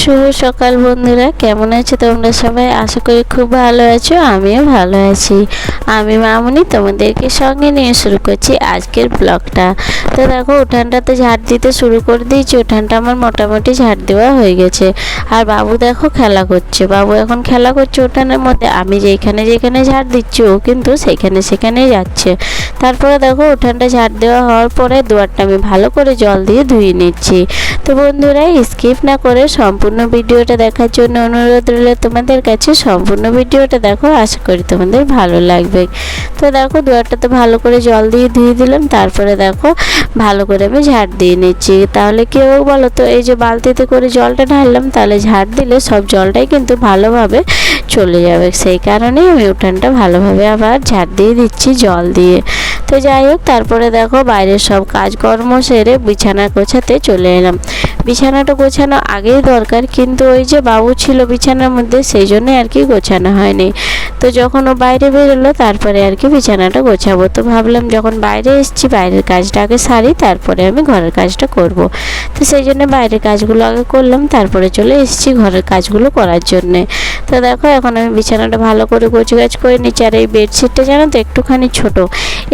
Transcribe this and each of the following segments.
শুভ সকাল বন্ধুরা, কেমন আছো তোমরা সবাই? আশা করি খুব ভালো আছো, আমিও ভালো আছি। আমি মামুনি তোমাদেরকে সঙ্গে নিয়ে শুরু করছি আজকের ব্লগটা। তো দেখো, উঠানটাতে ঝাড় দিতে শুরু করে দিয়েছি। উঠানটা আমার মোটামুটি ঝাড় দেওয়া হয়ে গেছে। আর বাবু দেখো খেলা করছে, বাবু এখন খেলা করছে উঠানের মধ্যে। আমি যেখানে যেখানে ঝাড় দিচ্ছি ও কিন্তু সেখানেই যাচ্ছে। তারপরে দেখো, উঠানটা ঝাড় দেওয়া হওয়ার পরে দুয়ারটা আমি ভালো করে জল দিয়ে ধুয়ে নিচ্ছি। তো বন্ধুরা, স্কিপ না করে সম্পূর্ণ ভিডিওটা দেখার জন্য অনুরোধ রইল তোমাদের কাছে। সম্পূর্ণ ভিডিওটা দেখো, আশা করি তোমাদের ভালো লাগবে। তো দেখো, দুয়ারটাতে ভালো করে জল দিয়ে ধুয়ে দিলাম। তারপরে দেখো, ভালো করে আমি ঝাড় দিয়ে নিচ্ছি। তাহলে কি হবে বলো তো, এই যে বালতিতে করে জলটা ঢাললাম, তাহলে ঝাড় দিলে সব জলটাই কিন্তু ভালোভাবে চলে যাবে। সেই কারণেই আমি উঠানটা ভালোভাবে আবার ঝাড় দিয়ে দিচ্ছি জল দিয়ে। তো যাই হোক, তারপরে দেখো বাইরের সব কাজকর্ম সেরে বিছানা গোছাতে চলে এলাম। বিছানাটা গোছানো আগেই দরকার, কিন্তু ওই যে বাবু ছিল বিছানার মধ্যে, সেই জন্যই আর কি গোছানো হয়নি। তো যখন ও বাইরে বেরোলো, তারপরে আর কি বিছানাটা গোছাবো। তো ভাবলাম যখন বাইরে এসেছি, বাইরের কাজটা আগে সারি, তারপরে আমি ঘরের কাজটা করব। তো সেই জন্য বাইরের কাজগুলো আগে করলাম, তারপরে চলে এসেছি ঘরের কাজগুলো করার জন্যে। তো দেখো, এখন আমি বিছানাটা ভালো করে গোছগাছ করে নিচ্ছি। আর এই বেডশিটটা জানো তো একটুখানি ছোট,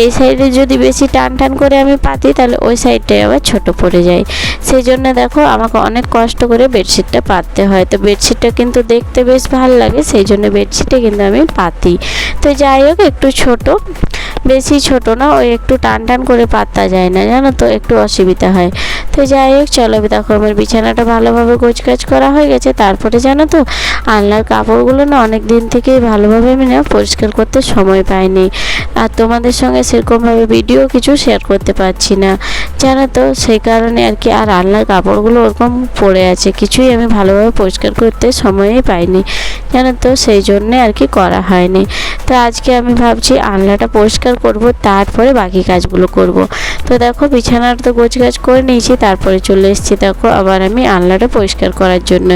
এই সাইডে যদি বেশি টান টান করে আমি পাতি, তাহলে ওই সাইডটাই আবার ছোট পড়ে যায়। সেই জন্য দেখো, আমাকে অনেক কষ্ট করে বেডশিটটা পাততে হয়। তো বেডশিটটা কিন্তু দেখতে বেশ ভালো লাগে, সেই জন্য বেডশিটে কিন্তু আমি পাতি। তো যাই হোক, একটু ছোট, বেশি ছোট না, ওই একটু টান টান করে পাতা যায় না, জানো তো, একটু অসুবিধা হয়। তো যাই হোক, চলো দেখো, আমার বিছানাটা ভালোভাবে গোছগাছ করা হয়ে গেছে। তারপরে জানো তো, আলনার কাপড়গুলো না অনেক দিন থেকেই ভালোভাবে আমি না পরিষ্কার করতে সময় পাইনি। আর তোমাদের সঙ্গে সেরকমভাবে ভিডিও কিছু শেয়ার করতে পারছি না, জানো তো, সেই কারণে আর কি। আর আলনার কাপড়গুলো ওরকম পড়ে আছে, কিছুই আমি ভালোভাবে পরিষ্কার করতে সময়ই পাইনি, জানো তো, সেই জন্যে আর কি করা হয়নি। তো আজকে আমি ভাবছি আলনাটা পরিষ্কার করব, তারপরে বাকি কাজগুলো করব। তো দেখো, বিছানার তো গোছগাছ করে নিয়েছি, তারপরে চলে এসেছি দেখো আবার আমি আলনাটা পরিষ্কার করার জন্য।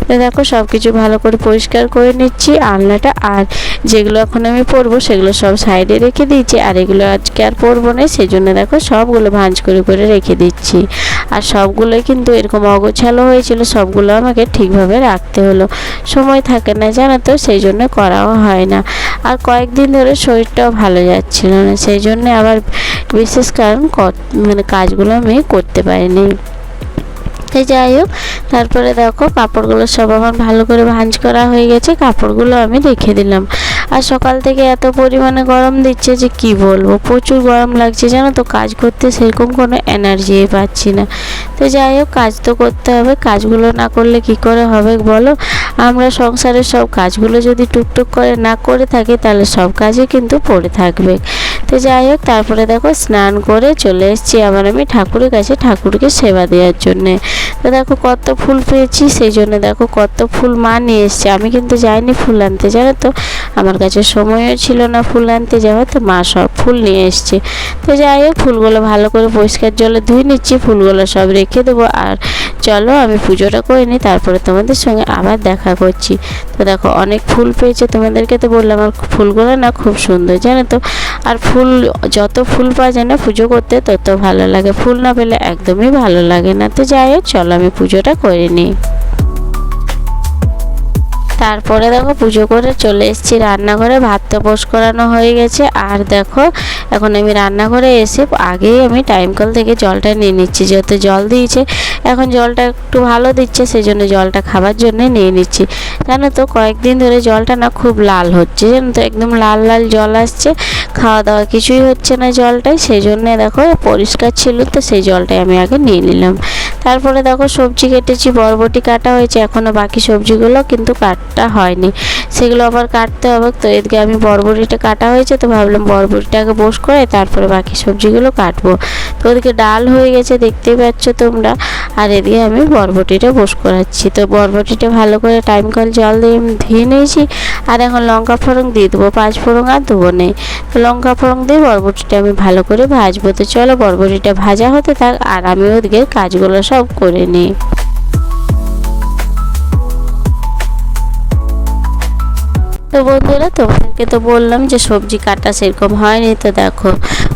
তো দেখো, সব কিছু ভালো করে পরিষ্কার করে নিচ্ছি আলনাটা। আর যেগুলো এখন আমি পরবো সেগুলো সব সাইডে রেখে দিয়েছি, আর এগুলো আজকে আর পরবো না, সেই জন্য দেখো সবগুলো ভাঁজ করে করে রেখে দিচ্ছি। আর সবগুলোই কিন্তু এরকম অগোছালো হয়েছিল, সবগুলো আমাকে ঠিকভাবে রাখতে হলো, সময় থাকে না, জানো তো, সেই জন্য করাও হয় না। আর কয়েকদিন ধরে শরীরটাও ভালো যাচ্ছিল না, সেই জন্য আবার বিশেষ কারণ মানে কাজগুলো আমি করতে পারিনি। যাই হোক, তারপরে দেখো কাপড়গুলো সব আমার ভালো করে ভাঁজ করা হয়ে গেছে, কাপড়গুলো আমি রেখে দিলাম। আর সকাল থেকে এত পরিমাণে গরম দিচ্ছে যে কি বলবো, প্রচুর গরম লাগছে, জানো তো, কাজ করতে সেরকম কোনো এনার্জি পাচ্ছি না। তো যাই হোক, কাজ তো করতে হবে, কাজগুলো না করলে কি করে হবে বলো? আমরা সংসারের সব কাজগুলো যদি টুকটুক করে না করে থাকি, তাহলে সব কাজই কিন্তু পড়ে থাকবে। তো যাই হোক, তারপরে দেখো স্নান করে চলে এসেছি আবার আমি ঠাকুরের কাছে, ঠাকুরকে সেবা দেওয়ার জন্যে। তো দেখো কত ফুল পেয়েছি, সেই জন্য দেখো কত ফুল মা নিয়ে এসছে। আমি কিন্তু যাইনি ফুল আনতে, জানো তো, আমার কাছে সময়ও ছিল না ফুল আনতে যাওয়া, তো মা সব ফুল নিয়ে এসছে। তো যাই হোক, ফুলগুলো ভালো করে পরিষ্কার জলে ধুয়ে নিচ্ছি, ফুলগুলো সব রেখে দেবো। আর চলো আমি পুজোটা করে নিই, তারপরে তোমাদের সঙ্গে আবার দেখা করছি। তো দেখো, অনেক ফুল পেয়েছে, তোমাদেরকে তো বললাম আমার ফুলগুলো না খুব সুন্দর, জানো তো। আর ফুল, যত ফুল পাওয়া যায় না পুজো করতে, তত ভালো লাগে, ফুল না পেলে একদমই ভালো লাগে না। তো যাই হোক, চলো আমি পুজোটা করে নিই। তারপরে দেখো, পুজো করে চলে এসেছি রান্নাঘরে, ভাত তো পোষ করানো হয়ে গেছে। আর দেখো, এখন আমি রান্নাঘরে এসে আগেই আমি টাইম কল থেকে জলটা নিয়ে নিচ্ছি, যেহেতু জল দিয়েছে, এখন জলটা একটু ভালো দিচ্ছে, সেই জন্য জলটা খাবার জন্য নিয়ে নিচ্ছি। জানো তো, কয়েকদিন ধরে জলটা না খুব লাল হচ্ছে, জানো তো, একদম লাল লাল জল আসছে, খাওয়া দাওয়া কিছুই হচ্ছে না জলটাই, সেই জন্যে দেখো পরিষ্কার ছিল, তো সেই জলটাই আমি আগে নিয়ে নিলাম। তারপরে দেখো, সবজি কেটেছি, বরবটি কাটা হয়েছে, এখনও বাকি সবজিগুলো কিন্তু কাটা হয়নি, সেগুলো আবার কাটতে হবে। তো এদিকে আমি বরবটিটা কাটা হয়েছে, তো ভাবলাম বরবটিটাকে বোস করে তারপরে বাকি সবজিগুলো কাটবো। তো ওদিকে ডাল হয়ে গেছে, দেখতেই পাচ্ছ তোমরা। আর এদিকে আমি বরবটিটা বোস করাচ্ছি। তো বরবটিটা ভালো করে টাইম কল জল দিয়ে ধুয়ে নিয়েছি। আর এখন লঙ্কা ফোড়ন দিয়ে দেবো, 5 ফোড়ন আর দেবো নেই। তো লঙ্কা ফোড়ন দিয়ে বরবটিটা আমি ভালো করে ভাজবো। তো চলো বরবটিটা ভাজা হতে থাক, আর আমি ওদিকে কাজগুলো সব করে নিই। তো বন্ধুরা, তোমাদেরকে তো বললাম যে সবজি কাটা সেরকম হয়নি। তো দেখো,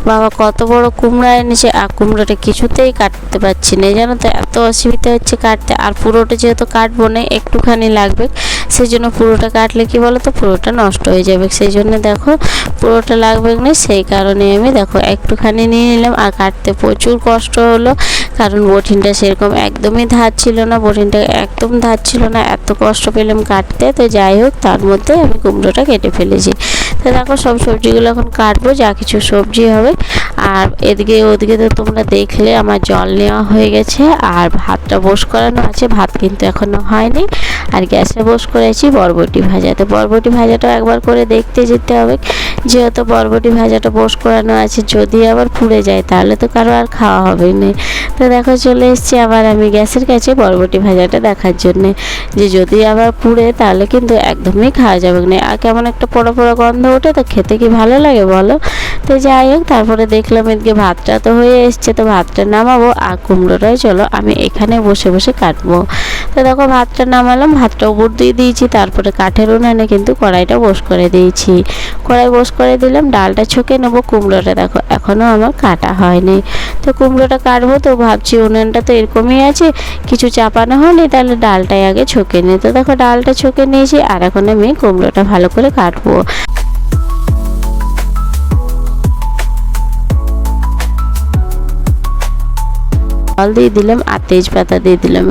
বাবা কত বড় কুমড়া এনেছে, আর কুমড়োটা কিছুতেই কাটতে পারছি না, জানো তো এত অসুবিধা হচ্ছে কাটতে। আর পুরোটা যেহেতু কাটবো না, একটুখানি লাগবে, সেই জন্য পুরোটা কাটলে কি বলো তো পুরোটা নষ্ট হয়ে যাবে, সেই জন্য দেখো পুরোটা লাগবে না, সেই কারণে আমি দেখো একটুখানি নিয়ে নিলাম। আর কাটতে প্রচুর কষ্ট হলো, কারণ বটিনটা সেরকম একদমই ধার ছিল না, বটিনটা একদম ধার ছিল না, এত কষ্ট পেলাম কাটতে। তো যাই হোক, তার মধ্যে আমি কুমড়োটা কেটে ফেলেছি। তো দেখো সব সবজিগুলো এখন কাটবো, যা কিছু সবজি হবে। আর এদিকে ওদিকে তো তোমরা দেখলে আমার জল নেওয়া হয়ে গেছে, আর ভাতটা বস করানো আছে, ভাত কিন্তু এখনও হয়নি। আর গ্যাসে বস করেছি বরবটি ভাজা, তো বরবটি ভাজাটাও একবার করে দেখতে যেতে হবে, যেহেতু বরবটি ভাজাটা বস করানো আছে, যদি আবার পুড়ে যায় তাহলে তো কারো আর খাওয়া হবে না। তো দেখো চলে এসেছি আবার আমি গ্যাসের কাছে বরবটি ভাজাটা দেখার জন্যে, যে যদি আবার পুড়ে তাহলে কিন্তু একদমই খাওয়া যাবে না, আর কেমন একটা পোড়া পোড়া গন্ধ ওঠে, তো খেতে কি ভালো লাগে বলো। তো যাই হোক, তারপরে দেখলাম এদিকে ভাতটা তো হয়ে এসছে, তো ভাতটা নামাবো, আর কুমড়োটাই চলো আমি এখানে বসে বসে কাটবো। তো দেখো ভাতটা নামালাম, ভাতটা উপর দিয়ে দিয়েছি, তারপরে কাঠের উনানে কিন্তু কড়াইটা বস করে দিয়েছি, কড়াই বস করে দিলাম। ডালটা ছকে নেবো, কুমড়োটা দেখো এখনও আমার কাটা হয়নি, তো কুমড়োটা কাটবো। তো ভাবছি উনানটা তো এরকমই আছে, কিছু চাপানো হয়নি, তাহলে ডালটাই আগে ছকে নিই। তো দেখো ডালটা ছকে নিয়েছি, আর এখন আমি কুমড়োটা ভালো করে কাটবো। জল দিয়ে দিলাম, আর তেজপাতা দিয়ে দিলাম,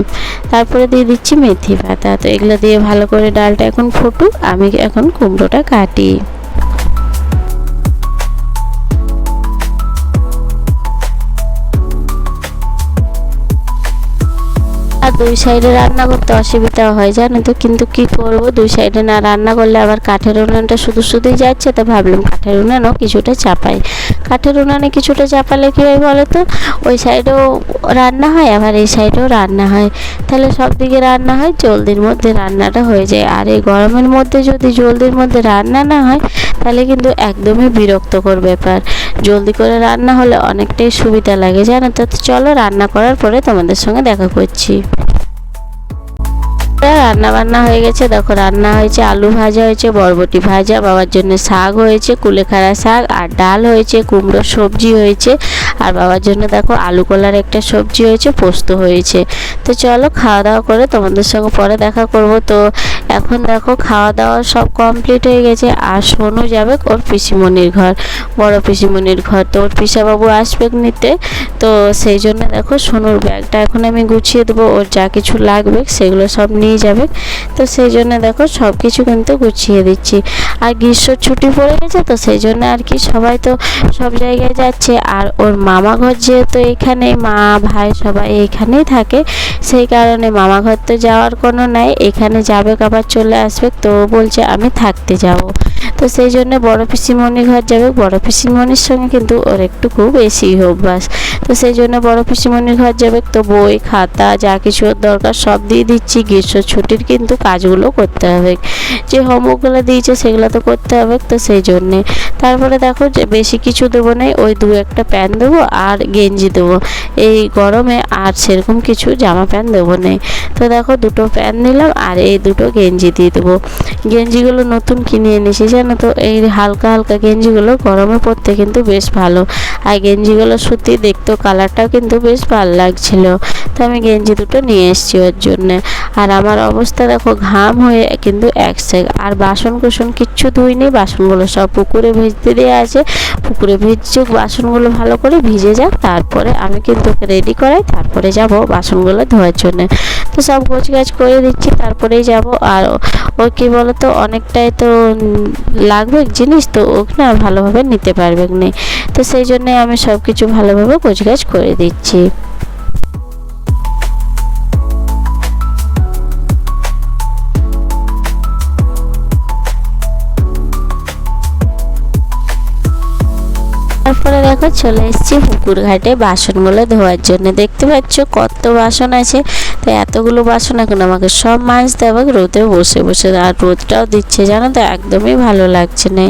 তারপরে দিয়ে দিচ্ছি মেথি পাতা। তো এগুলো দিয়ে ভালো করে ডালটা এখন ফুটুক, আমি এখন কুমড়োটা কাটি। আর দুই সাইডে রান্না করতে অসুবিধা হয় জানো তো, কিন্তু কি করব, দুই সাইডে না রান্না করলে আবার কাঠের উনানটা শুধু শুধুই যাচ্ছে, তো ভাবলাম কাঠের উনানও কিছুটা চাপাই। কাঠের উনানে কিছুটা চাপালে কী হয় বলো তো, ওই সাইডেও রান্না হয় আবার এই সাইডেও রান্না হয়, তাহলে সব দিকে রান্না হয়, জলদির মধ্যে রান্নাটা হয়ে যায়। আর এই গরমের মধ্যে যদি জলদির মধ্যে রান্না না হয়, তাহলে কিন্তু একদমই বিরক্তকর ব্যাপার। জলদি করে রান্না হলে অনেকটাই সুবিধা লাগে জানো তো। চলো রান্না করার পরে তোমাদের সঙ্গে দেখা করছি। রান্না বান্না হয়ে গেছে, দেখো রান্না হয়েছে, আলু ভাজা হয়েছে, বরবটি ভাজা, বাবার জন্য শাক হয়েছে, কুলেখাড়া শাক, আর ডাল হয়েছে, কুমড়োর সবজি হয়েছে, আর বাবার জন্য দেখো আলু কলার একটা সবজি হয়েছে, পোস্ত হয়েছে। তো চলো খাওয়া দাওয়া করে তোমাদের সঙ্গে পরে দেখা করব। তো এখন দেখো খাওয়া দাওয়া সব কমপ্লিট হয়ে গেছে, আর সোনু যাবে ওর পিসিমণির ঘর, বড় পিসিমণির ঘর, তো ওর পিসাবাবু আসবে নিতে। তো সেই জন্য দেখো সোনুর ব্যাগটা এখন আমি গুছিয়ে দেবো, ওর যা কিছু লাগবে সেগুলো সব নিয়ে যাবে। তো সেই জন্য দেখো সব কিছু কিন্তু গুছিয়ে দিচ্ছি। আর গ্রীষ্মর ছুটি পড়ে গেছে, তো সেই জন্য আর কি সবাই তো সব জায়গায় যাচ্ছে, আর ওর মামা ঘর যেহেতু এখানে, মা ভাই সবাই এইখানেই থাকে, সেই কারণে মামা ঘর তো যাওয়ার কোনো নাই, এখানে যাবে আবার চলে আসবে, তো বলছে আমি থাকতে যাব। তো সেই জন্য বড় পিসিমণির ঘর যাবে, বড় পিসিমণির সঙ্গে কিন্তু ওর একটু খুব বেশি অভ্যাস, তো সেই জন্য বড় পিসিমণির ঘর যাবে। তো বই খাতা যা কিছু দরকার সব দিয়ে দিচ্ছি, গ্রীষ্ম ছুটির কিন্তু কাজগুলো করতে হবে, যে হোমওয়ার্কগুলো দিয়েছে সেগুলো তো করতে হবে, তো সেই জন্যে। তারপরে দেখো যে বেশি কিছু দেবো না, ওই দু একটা প্যান্ট দেবো আর গেঞ্জি দেবো এই গরমে, আর সেরকম কিছু জামা প্যান্ট দেবো না। তো দেখো দুটো প্যান্ট নিলাম, আর এই দুটো গেঞ্জি দিয়ে দেবো। গেঞ্জিগুলো নতুন কিনে এনেছি জানো তো, এই হালকা হালকা গেঞ্জিগুলো গরমে পরতে কিন্তু বেশ ভালো, আর গেঞ্জিগুলো সত্যি দেখতেও কালারটাও কিন্তু বেশ ভালো লাগছিল, তো আমি গেঞ্জি দুটো নিয়ে এসেছি ওর জন্যে। আর আমার অবস্থা দেখো ঘাম হয়ে কিন্তু এক সেক, আর বাসন কুসন কিচ্ছু ধুইনি, বাসনগুলো সব পুকুরে ভিজতে দেওয়া আছে, পুকুরে ভিজুক বাসনগুলো ভালো করে ভিজে যাক, তারপরে আমি কিন্তু রেডি করাই, তারপরে যাব বাসনগুলো ধোয়ার জন্য। তো সব গোছগাছ করে দিচ্ছি, তারপরেই যাব। আর ও কী বলো তো অনেকটাই তো লাগবে জিনিস, তো ও না ভালোভাবে নিতে পারবে না, তো সেই জন্যে আমি সব কিছু ভালোভাবে গোছগাছ করে দিচ্ছি। তারপরে দেখো চলে এসেছি পুকুর ঘাটে বাসনগুলো ধোয়ার জন্য, দেখতে পাচ্ছ কত বাসন আছে, তো এতগুলো বাসন এখন আমাকে সব মাজতে হবে রোদে বসে বসে, আর রোদটাও দিচ্ছে জানো তো, একদমই ভালো লাগছে না।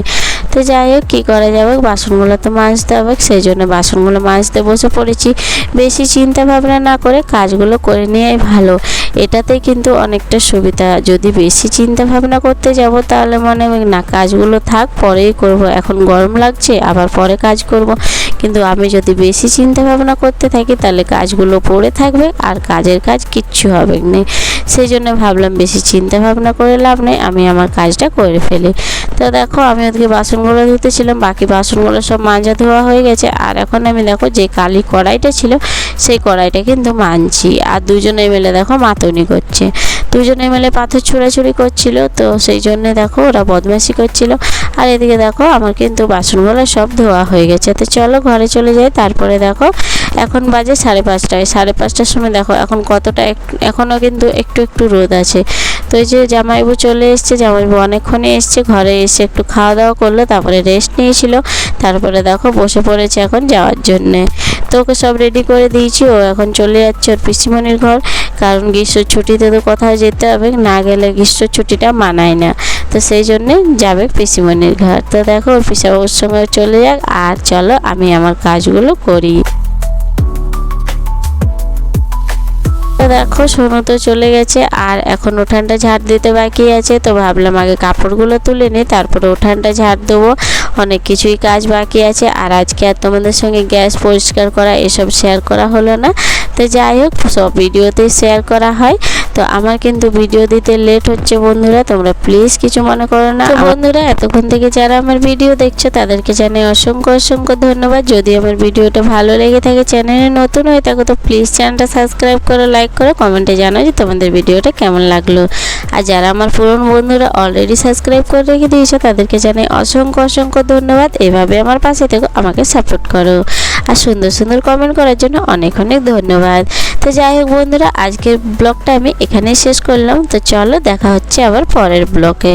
তো তো যাই হোক কী করা যাবে, বাসনগুলো তো মাজতে হবে, সেই জন্য বাসনগুলো মাজতে বসে পড়েছি। বেশি চিন্তা ভাবনা না করে কাজগুলো করে নেওয়াই ভালো, এটাতেই কিন্তু অনেকটা সুবিধা। যদি বেশি চিন্তা ভাবনা করতে যাব তাহলে মনে হবে না কাজগুলো থাক পরেই করব, এখন গরম লাগছে আবার পরে কাজ করব। কিন্তু আমি যদি বেশি চিন্তা ভাবনা করতে থাকি তাহলে কাজগুলো পড়ে থাকবে আর কাজের কাজ কিচ্ছু হবে না। সেই জন্য ভাবলাম বেশি চিন্তা ভাবনা করে লাভ নেই, আমি আমার কাজটা করে ফেলি। তো দেখো আমি ওদিকে বাসনগুলো ধুতেছিলাম, বাকি বাসনগুলো সব মাজা ধোয়া হয়ে গেছে। আর এখন আমি দেখো যে কালি কড়াইটা ছিল সেই কড়াইটা কিন্তু মানছি। আর দুজনে মিলে দেখো মাতনি করছে, দুজনে মিলে পাথর ছোড়াছুড়ি করছিল, তো সেই জন্যে দেখো ওরা বদমাশি করছিল। আর এদিকে দেখো আমার কিন্তু বাসনগুলো সব ধোয়া হয়ে গেছে। তো চলো ঘরে চলে যাই। তারপরে দেখো এখন বাজে 5:30, 5:30টার সময় দেখো এখন কতটা এখনও কিন্তু একটু একটু রোদ আছে। তো এই যে জামাইবাবু চলে এসছে, জামাইবাবু অনেকক্ষণে এসছে, ঘরে এসে একটু খাওয়া দাওয়া করলো, তারপরে রেস্ট নিয়েছিল, তারপরে দেখো বসে পড়েছে এখন যাওয়ার জন্যে। তো ওকে সব রেডি করে দিয়েছি, ও এখন চলে যাচ্ছে ওর পিসিমণির ঘর, কারণ গ্রীষ্মের ছুটিতে তো কোথাও যেতে হবে, না গেলে গ্রীষ্মের ছুটিটা মানায় না। তো সেই জন্যে যাবে পিসিমণির ঘর। তো দেখো ওর পিসাবাবুর সঙ্গে চলে যাক, আর চলো আমি আমার কাজগুলো করি। দেখো সোনু তো চলে গেছে, আর এখন উঠানটা ঝাড় দিতে বাকি আছে। তো ভাবলাম আগে কাপড়গুলো তুলে নিই, তারপরে উঠানটা ঝাড় দেবো, অনেক কিছুই কাজ বাকি আছে। আর আজকে আর তোমাদের সঙ্গে গ্যাস পরিষ্কার করা এসব শেয়ার করা হলো না। তো যাই হোক সব ভিডিওতেই শেয়ার করা হয়। তো আমার কিন্তু ভিডিও দিতে লেট হচ্ছে বন্ধুরা, তোমরা প্লিজ কিছু মনে করো না। বন্ধুরা এতক্ষণ থেকে যারা আমার ভিডিও দেখছো তাদেরকে জানাই অসংখ্য অসংখ্য ধন্যবাদ। যদি আমার ভিডিওটা ভালো লেগে থাকে, চ্যানেলে নতুন হয়ে থাকো, তো প্লিজ চ্যানেলটা সাবস্ক্রাইব করো, লাইক করো, কমেন্টে জানাও যে তোমাদের ভিডিওটা কেমন লাগলো। আর যারা আমার পুরনো বন্ধুরা অলরেডি সাবস্ক্রাইব করে রেখে দিয়েছো তাদেরকে জানাই অসংখ্য অসংখ্য ধন্যবাদ। এভাবে আমার পাশে থেকো, আমাকে সাপোর্ট করো, আর সুন্দর সুন্দর কমেন্ট করার জন্য অনেক অনেক ধন্যবাদ। তো যাই হোক বন্ধুরা আজকের ব্লগটা আমি এখানেই শেষ করলাম। তো চলো দেখা হচ্ছে আবার পরের ব্লগে।